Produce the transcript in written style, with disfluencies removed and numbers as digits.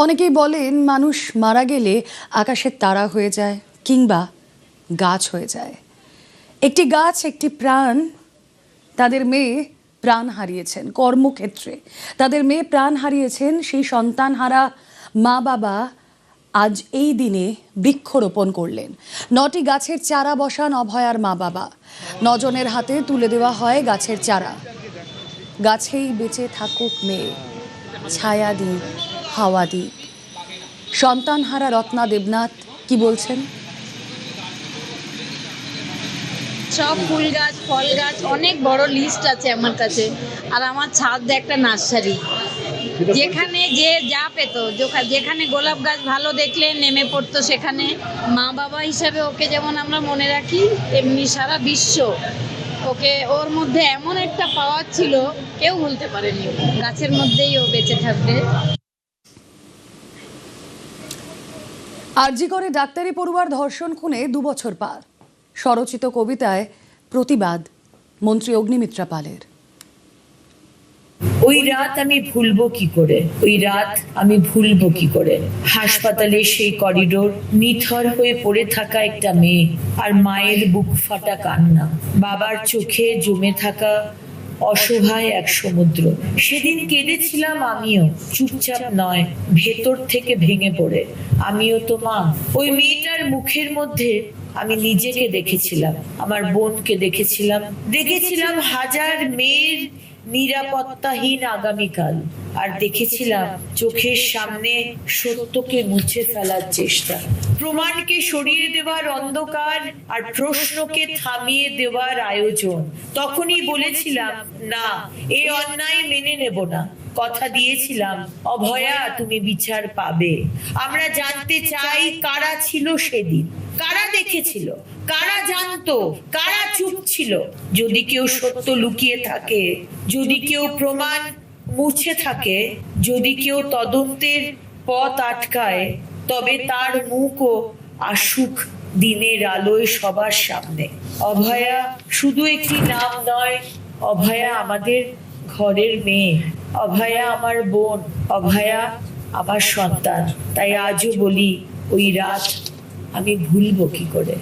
অনেকেই বলেন মানুষ মারা গেলে আকাশের তারা হয়ে যায় কিংবা গাছ হয়ে যায়। একটি গাছ, একটি প্রাণ। তাদের মেয়ে প্রাণ হারিয়েছেন কর্মক্ষেত্রে, তাদের মেয়ে প্রাণ হারিয়েছেন। সেই সন্তানহারা মা বাবা আজ এই দিনে বৃক্ষরোপণ করলেন। 9টি গাছের চারা বসান অভয়ার মা বাবা। 9 জনের হাতে তুলে দেওয়া হয় গাছের চারা। গাছেই বেঁচে থাকুক মেয়ে, ছায়া দিক, হাওয়া দিক। সন্তানহারা রত্না দেবনাথ কি বলছেন? সব ফুল গাছ, ফল গাছ, অনেক বড় লিস্ট আছে আমার কাছে। আর আমার ছাদ একটা নার্সারি, যেখানে যে যা পেত, যেখানে গোলাপ গাছ ভালো দেখলে নেমে পড়তো সেখানে। মা বাবা হিসাবে ওকে যেমন আমরা মনে রাখি, তেমনি সারা বিশ্ব ওকে, ওর মধ্যে এমন একটা পাওয়ার ছিল কেউ ভুলতে পারেনি। গাছের মধ্যেই ও বেঁচে থাকবে। আরজি করে ডাক্তারি পড়ুয়ার ধর্ষণ খুনে 2 বছর পার। স্বরচিত কবিতায় প্রতিবাদ মন্ত্রী অগ্নিমিত্রা পালের। ওই রাত আমি ভুলবো কি করে, ওই রাত আমি ভুলবো কি করে। হাসপাতালে সেই করিডোর, নিথর হয়ে পড়ে থাকা একটা মেয়ে, আর মায়ের বুক ফাটা কান্না, বাবার চোখে জমে থাকা অসহায় এক সমুদ্র। সেদিন কেঁদেছিলাম আমিও, চুপচাপ নয়, ভেতর থেকে ভেঙে পড়ে। আমিও তো মা। ওই মেয়েটার মুখের মধ্যে আমি নিজেকে দেখেছিলাম, আমার বোনকে দেখেছিলাম, দেখেছিলাম হাজার মেয়ের নিরাপত্তাহীন আগামীকাল। আর দেখেছিলাম চোখের সামনে সত্যকে মুছে ফেলার চেষ্টা, প্রমাণকে সরিয়ে দেওয়ার অন্ধকার, আর প্রশ্নকে থামিয়ে দেওয়ার আয়োজন। তখনই বলেছিলাম, না, এই অন্যায় মেনে নেব না। কথা দিয়েছিলাম, অভয়া, তুমি বিচার পাবে। আমরা জানতে চাই কারা ছিল সেদিন, কারা দেখেছিল, কারা জানতো, কারা চুপ ছিল। যদি কেউ সত্য লুকিয়ে থাকে, যদি কেউ প্রমাণ মুছে থাকে, যদি কেউ তদন্তের পথ আটকায়, তবে তার মুখও আসুক দিনের আলোয় সবার সামনে। অভয়া শুধু একটি নাম নয়, অভয়া আমাদের ঘরের মেয়ে, অভয়া আমার বোন, অভয়া আমার সন্তান। তাই আজও বলি, ওই রাত আমি ভুলবো কি করে।